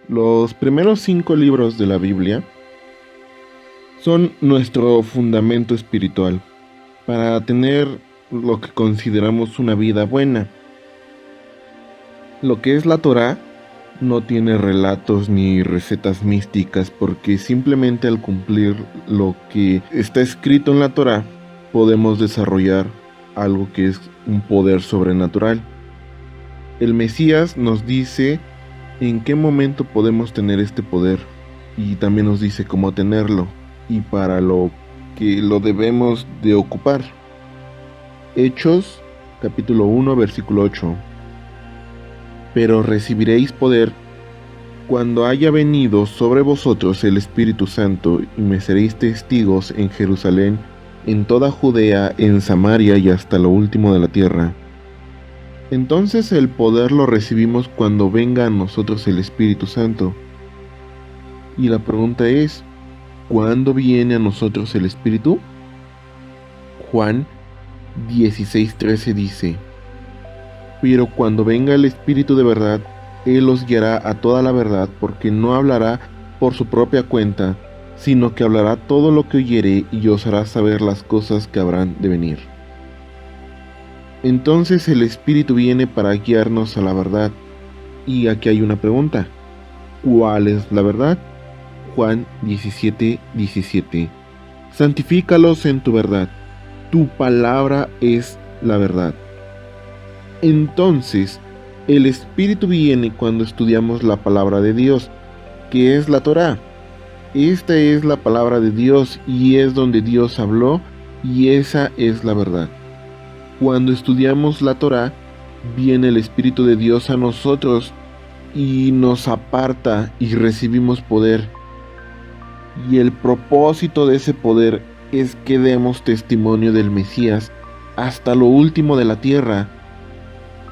Los primeros 5 libros de la Biblia son nuestro fundamento espiritual para tener lo que consideramos una vida buena. Lo que es la Torá no tiene relatos ni recetas místicas, porque simplemente al cumplir lo que está escrito en la Torá podemos desarrollar algo que es un poder sobrenatural. El Mesías nos dice en qué momento podemos tener este poder y también nos dice cómo tenerlo y para lo que lo debemos de ocupar. Hechos capítulo 1 versículo 8. Pero recibiréis poder cuando haya venido sobre vosotros el Espíritu Santo, y me seréis testigos en Jerusalén, en toda Judea, en Samaria y hasta lo último de la tierra. Entonces el poder lo recibimos cuando venga a nosotros el Espíritu Santo. Y la pregunta es, ¿cuándo viene a nosotros el Espíritu? Juan 16:13 dice: pero cuando venga el Espíritu de verdad, Él os guiará a toda la verdad, porque no hablará por su propia cuenta, sino que hablará todo lo que oyere y os hará saber las cosas que habrán de venir. Entonces el Espíritu viene para guiarnos a la verdad. Y aquí hay una pregunta: ¿cuál es la verdad? Juan 17:17. Santifícalos en tu verdad. Tu palabra es la verdad. Entonces, el Espíritu viene cuando estudiamos la palabra de Dios, que es la Torá. Esta es la palabra de Dios y es donde Dios habló, y esa es la verdad. Cuando estudiamos la Torá, viene el Espíritu de Dios a nosotros y nos aparta y recibimos poder. Y el propósito de ese poder es que demos testimonio del Mesías hasta lo último de la tierra.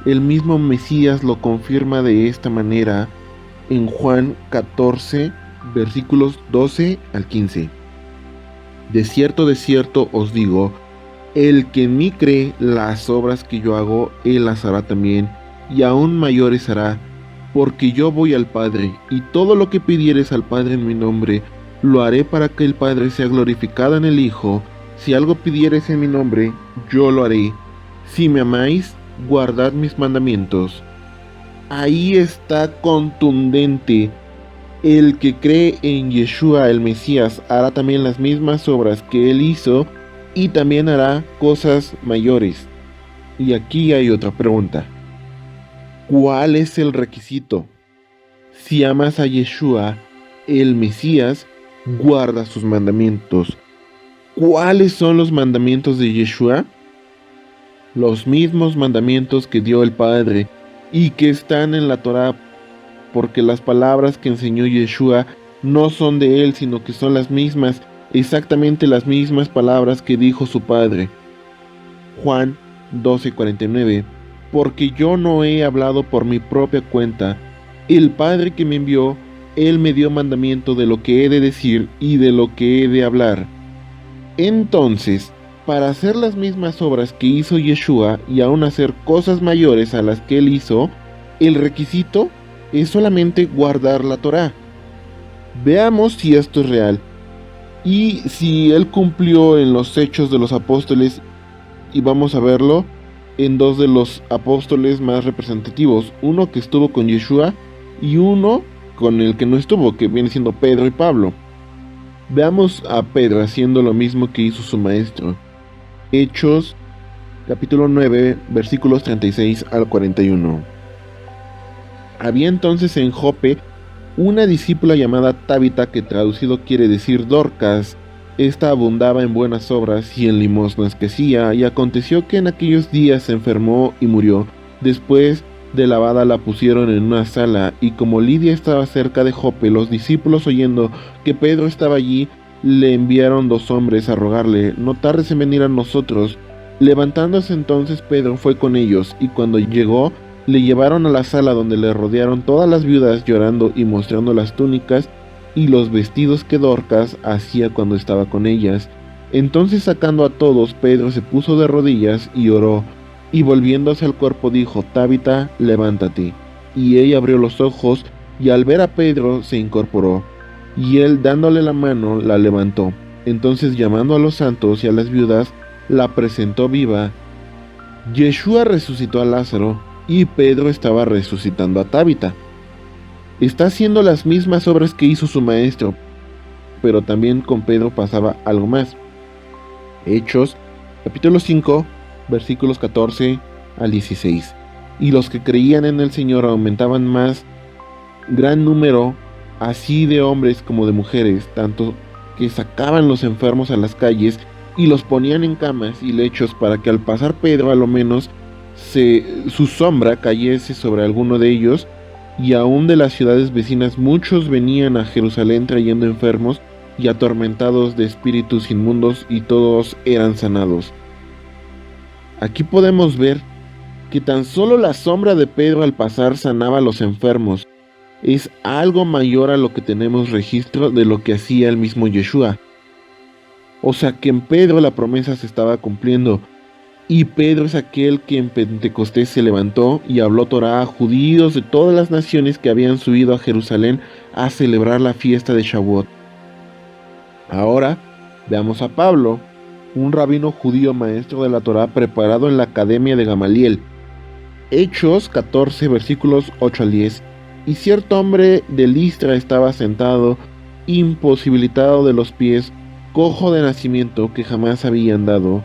El mismo Mesías lo confirma de esta manera en Juan 14, versículos 12 al 15. De cierto os digo, el que en mí cree, las obras que yo hago, él las hará también, y aún mayores hará, porque yo voy al Padre, y todo lo que pidieres al Padre en mi nombre, lo haré para que el Padre sea glorificado en el Hijo. Si algo pidieres en mi nombre, yo lo haré. Si me amáis, guardad mis mandamientos. Ahí está contundente. El que cree en Yeshua el Mesías hará también las mismas obras que él hizo y también hará cosas mayores. Y aquí hay otra pregunta: ¿cuál es el requisito? Si amas a Yeshua el Mesías, guarda sus mandamientos. ¿Cuáles son los mandamientos de Yeshua? Los mismos mandamientos que dio el Padre y que están en la Torá, porque las palabras que enseñó Yeshua no son de él, sino que son las mismas, exactamente las mismas palabras que dijo su Padre. Juan 12:49. Porque yo no he hablado por mi propia cuenta. El Padre que me envió, Él me dio mandamiento de lo que he de decir y de lo que he de hablar. Entonces, para hacer las mismas obras que hizo Yeshua y aún hacer cosas mayores a las que él hizo, el requisito es solamente guardar la Torá. Veamos si esto es real y si él cumplió en los Hechos de los Apóstoles, y vamos a verlo en 2 de los apóstoles más representativos, uno que estuvo con Yeshua y uno con el que no estuvo, que viene siendo Pedro y Pablo. Veamos a Pedro haciendo lo mismo que hizo su maestro. Hechos, capítulo 9, versículos 36 al 41. Había entonces en Jope una discípula llamada Tabita, que traducido quiere decir Dorcas. Esta abundaba en buenas obras y en limosnas que hacía, y aconteció que en aquellos días se enfermó y murió. Después de lavada la pusieron en una sala, y como Lidia estaba cerca de Jope, los discípulos, oyendo que Pedro estaba allí, le enviaron 2 hombres a rogarle: no tardes en venir a nosotros. Levantándose entonces Pedro fue con ellos, y cuando llegó, le llevaron a la sala, donde le rodearon todas las viudas llorando y mostrando las túnicas y los vestidos que Dorcas hacía cuando estaba con ellas. Entonces, sacando a todos, Pedro se puso de rodillas y oró, y volviéndose al cuerpo dijo: Tabita, levántate. Y ella abrió los ojos, y al ver a Pedro se incorporó, y él dándole la mano la levantó. Entonces, llamando a los santos y a las viudas, la presentó viva. Yeshua resucitó a Lázaro, y Pedro estaba resucitando a Tabita. Está haciendo las mismas obras que hizo su maestro, pero también con Pedro pasaba algo más. Hechos, capítulo 5, versículos 14 al 16. Y los que creían en el Señor aumentaban más, gran número, así de hombres como de mujeres, tanto que sacaban los enfermos a las calles y los ponían en camas y lechos para que al pasar Pedro a lo menos su sombra cayese sobre alguno de ellos. Y aún de las ciudades vecinas muchos venían a Jerusalén trayendo enfermos y atormentados de espíritus inmundos, y todos eran sanados. Aquí podemos ver que tan solo la sombra de Pedro al pasar sanaba a los enfermos. Es algo mayor a lo que tenemos registro de lo que hacía el mismo Yeshua. O sea que en Pedro la promesa se estaba cumpliendo. Y Pedro es aquel que en Pentecostés se levantó y habló Torá a judíos de todas las naciones que habían subido a Jerusalén a celebrar la fiesta de Shavuot. Ahora veamos a Pablo, un rabino judío maestro de la Torá preparado en la academia de Gamaliel. Hechos 14 versículos 8 al 10. Y cierto hombre de Listra estaba sentado, imposibilitado de los pies, cojo de nacimiento, que jamás había andado.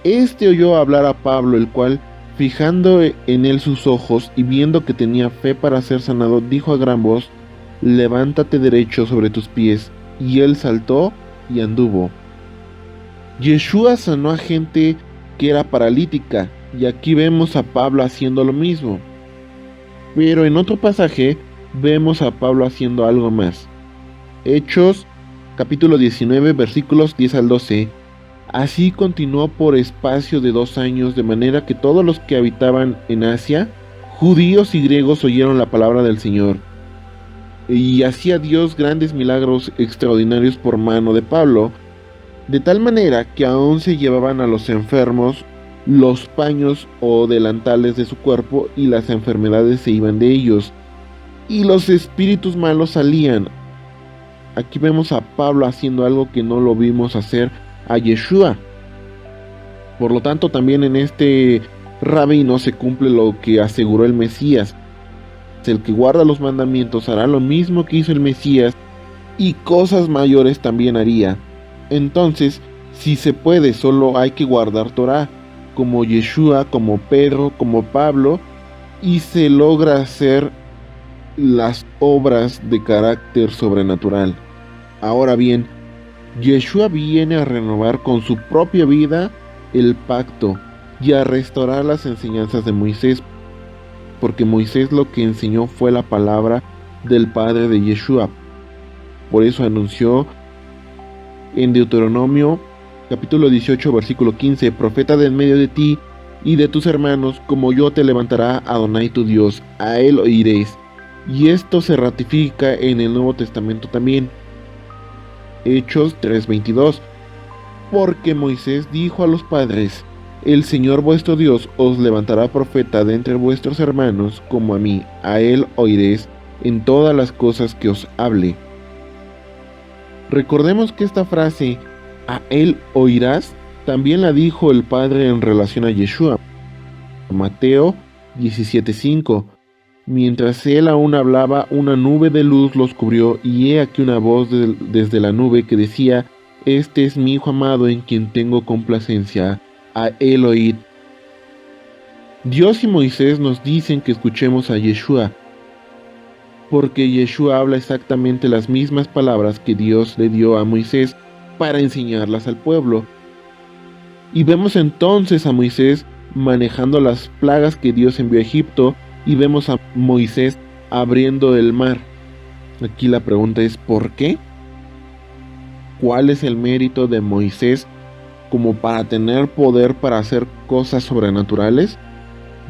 Este oyó hablar a Pablo, el cual, fijando en él sus ojos y viendo que tenía fe para ser sanado, dijo a gran voz: levántate derecho sobre tus pies. Y él saltó y anduvo. Yeshua sanó a gente que era paralítica, y aquí vemos a Pablo haciendo lo mismo. Pero en otro pasaje vemos a Pablo haciendo algo más. Hechos capítulo 19 versículos 10 al 12. Así continuó por espacio de 2 años, de manera que todos los que habitaban en Asia, judíos y griegos, oyeron la palabra del Señor. Y hacía Dios grandes milagros extraordinarios por mano de Pablo, de tal manera que aún se llevaban a los enfermos los paños o delantales de su cuerpo, y las enfermedades se iban de ellos, y los espíritus malos salían. Aquí vemos a Pablo haciendo algo que no lo vimos hacer a Yeshua. Por lo tanto, también en este rabino se cumple lo que aseguró el Mesías: el que guarda los mandamientos hará lo mismo que hizo el Mesías, y cosas mayores también haría. Entonces, si se puede, solo hay que guardar Torá, como Yeshua, como Pedro, como Pablo, y se logra hacer las obras de carácter sobrenatural. Ahora bien, Yeshua viene a renovar con su propia vida el pacto y a restaurar las enseñanzas de Moisés, porque Moisés lo que enseñó fue la palabra del Padre de Yeshua. Por eso anunció en Deuteronomio capítulo 18 versículo 15: profeta de en medio de ti y de tus hermanos, como yo te levantará Adonai tu Dios, a él oiréis. Y esto se ratifica en el Nuevo Testamento también. Hechos 3:22. Porque Moisés dijo a los padres: el Señor vuestro Dios os levantará profeta de entre vuestros hermanos como a mí, a él oiréis en todas las cosas que os hable. Recordemos que esta frase, a él oirás, también la dijo el Padre en relación a Yeshua. Mateo 17:5. Mientras él aún hablaba, una nube de luz los cubrió, y he aquí una voz desde la nube que decía: este es mi Hijo amado, en quien tengo complacencia, a él oíd. Dios y Moisés nos dicen que escuchemos a Yeshua, porque Yeshua habla exactamente las mismas palabras que Dios le dio a Moisés para enseñarlas al pueblo. Y vemos entonces a Moisés manejando las plagas que Dios envió a Egipto, y vemos a Moisés abriendo el mar. Aquí la pregunta es: ¿por qué? ¿Cuál es el mérito de Moisés como para tener poder para hacer cosas sobrenaturales?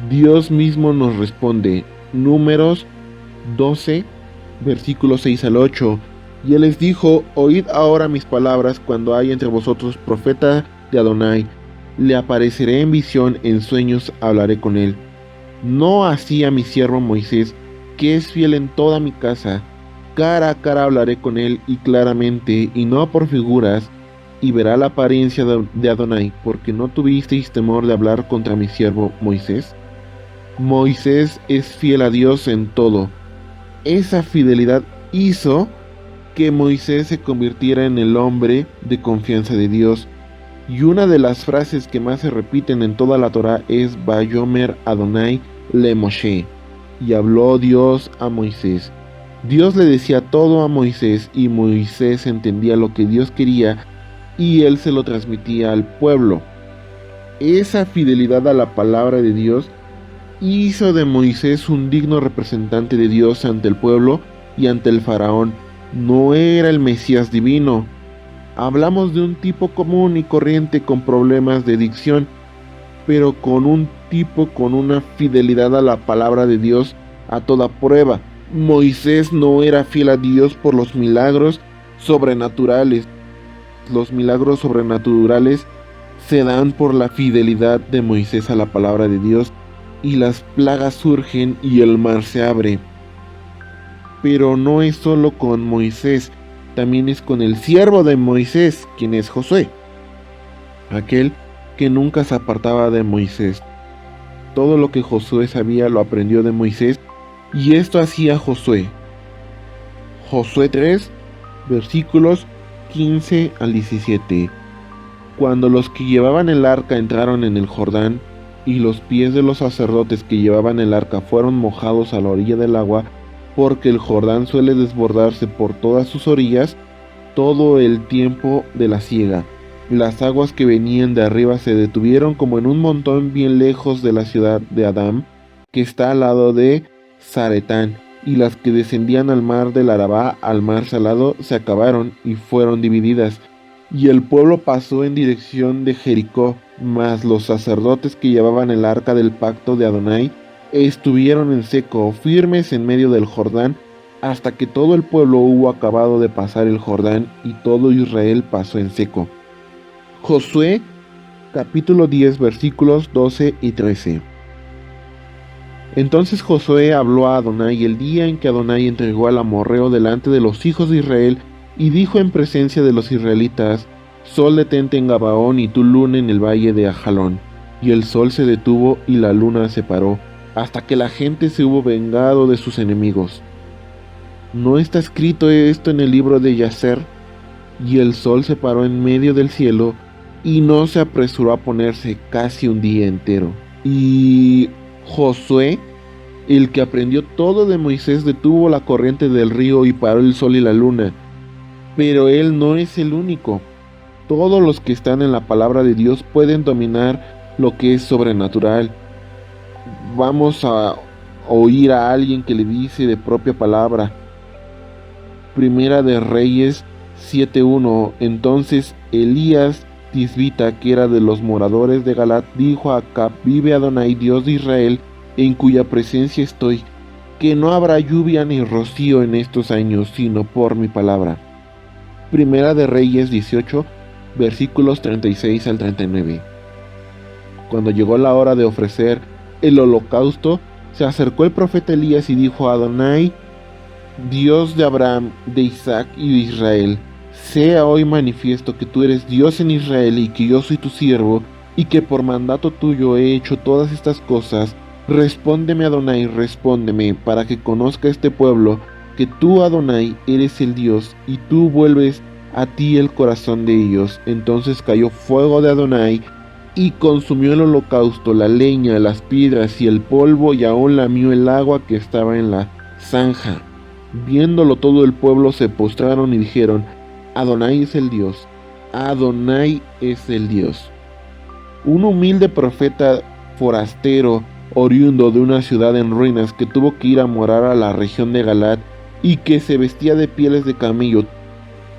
Dios mismo nos responde. Números 12, versículos 6 al 8. Y él les dijo: oíd ahora mis palabras, cuando haya entre vosotros profeta de Adonai, le apareceré en visión, en sueños hablaré con él. No así a mi siervo Moisés, que es fiel en toda mi casa. Cara a cara hablaré con él y claramente, y no por figuras, y verá la apariencia de Adonai, porque no tuvisteis temor de hablar contra mi siervo Moisés. Moisés es fiel a Dios en todo. Esa fidelidad hizo que Moisés se convirtiera en el hombre de confianza de Dios. Y una de las frases que más se repiten en toda la Torá es Vayomer Adonai le Moshe. Y habló Dios a Moisés. Dios le decía todo a Moisés y Moisés entendía lo que Dios quería y él se lo transmitía al pueblo. Esa fidelidad a la palabra de Dios hizo de Moisés un digno representante de Dios ante el pueblo y ante el faraón. No era el Mesías divino. Hablamos de un tipo común y corriente con problemas de dicción, pero con un tipo con una fidelidad a la palabra de Dios a toda prueba. Moisés no era fiel a Dios por los milagros sobrenaturales. Los milagros sobrenaturales se dan por la fidelidad de Moisés a la palabra de Dios y las plagas surgen y el mar se abre. Pero no es solo con Moisés, también es con el siervo de Moisés, quien es Josué, aquel que nunca se apartaba de Moisés. Todo lo que Josué sabía lo aprendió de Moisés, y esto hacía Josué. Josué 3, versículos 15 al 17. Cuando los que llevaban el arca entraron en el Jordán, y los pies de los sacerdotes que llevaban el arca fueron mojados a la orilla del agua, porque el Jordán suele desbordarse por todas sus orillas todo el tiempo de la siega. Las aguas que venían de arriba se detuvieron como en un montón bien lejos de la ciudad de Adam, que está al lado de Zaretán, y las que descendían al mar del Arabá, al mar salado, se acabaron y fueron divididas. Y el pueblo pasó en dirección de Jericó, mas los sacerdotes que llevaban el arca del pacto de Adonai estuvieron en seco, firmes en medio del Jordán, hasta que todo el pueblo hubo acabado de pasar el Jordán y todo Israel pasó en seco. Josué capítulo 10 versículos 12 y 13. Entonces Josué habló a Adonai el día en que Adonai entregó al amorreo delante de los hijos de Israel, y dijo en presencia de los israelitas: Sol detente en Gabaón y tu luna en el valle de Ajalón. Y el sol se detuvo y la luna se paró, hasta que la gente se hubo vengado de sus enemigos. ¿No está escrito esto en el libro de Yacer? Y el sol se paró en medio del cielo, y no se apresuró a ponerse casi un día entero. Y Josué, el que aprendió todo de Moisés, detuvo la corriente del río y paró el sol y la luna. Pero él no es el único. Todos los que están en la palabra de Dios pueden dominar lo que es sobrenatural. Vamos a oír a alguien que le dice de propia palabra. Primera de Reyes 7:1. Entonces Elías Tisbita, que era de los moradores de Galat, dijo a Acab: Vive Adonai, Dios de Israel, en cuya presencia estoy, que no habrá lluvia ni rocío en estos años, sino por mi palabra. Primera de Reyes 18, versículos 36 al 39. Cuando llegó la hora de ofrecer el holocausto, se acercó el profeta Elías y dijo a Adonai: Dios de Abraham, de Isaac y de Israel, sea hoy manifiesto que tú eres Dios en Israel y que yo soy tu siervo, y que por mandato tuyo he hecho todas estas cosas. Respóndeme, Adonai, respóndeme, para que conozca este pueblo que tú, Adonai, eres el Dios, y tú vuelves a ti el corazón de ellos. Entonces cayó fuego de Adonai y consumió el holocausto, la leña, las piedras y el polvo, y aún lamió el agua que estaba en la zanja. Viéndolo todo el pueblo se postraron y dijeron: Adonai es el Dios, Adonai es el Dios. Un humilde profeta forastero, oriundo de una ciudad en ruinas, que tuvo que ir a morar a la región de Galat y que se vestía de pieles de camello,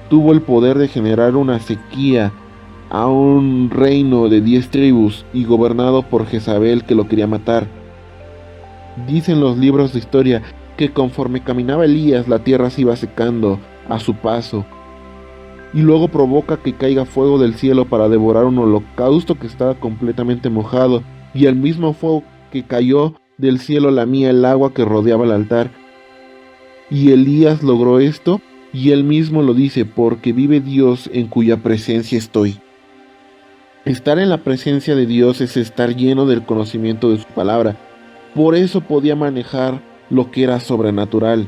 tuvo el poder de generar una sequía a un reino de 10 tribus y gobernado por Jezabel, que lo quería matar. Dicen los libros de historia que conforme caminaba Elías, la tierra se iba secando a su paso, y luego provoca que caiga fuego del cielo para devorar un holocausto que estaba completamente mojado, y el mismo fuego que cayó del cielo lamía el agua que rodeaba el altar, y Elías logró esto, y él mismo lo dice, porque vive Dios en cuya presencia estoy. Estar en la presencia de Dios es estar lleno del conocimiento de su palabra. Por eso podía manejar lo que era sobrenatural.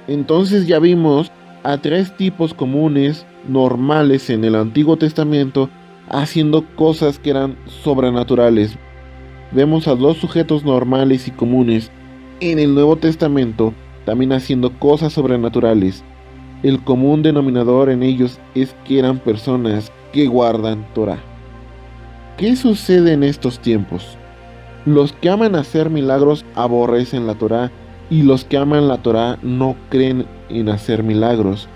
Entonces ya vimos a tres tipos comunes, normales en el Antiguo Testamento, haciendo cosas que eran sobrenaturales. Vemos a dos sujetos normales y comunes en el Nuevo Testamento también haciendo cosas sobrenaturales. El común denominador en ellos es que eran personas que guardan Torah. ¿Qué sucede en estos tiempos? Los que aman hacer milagros aborrecen la Torah, y los que aman la Torah no creen en hacer milagros.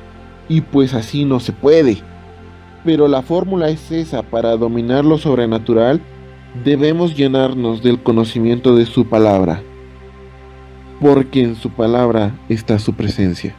Y pues así no se puede. Pero la fórmula es esa: para dominar lo sobrenatural, debemos llenarnos del conocimiento de su palabra, porque en su palabra está su presencia.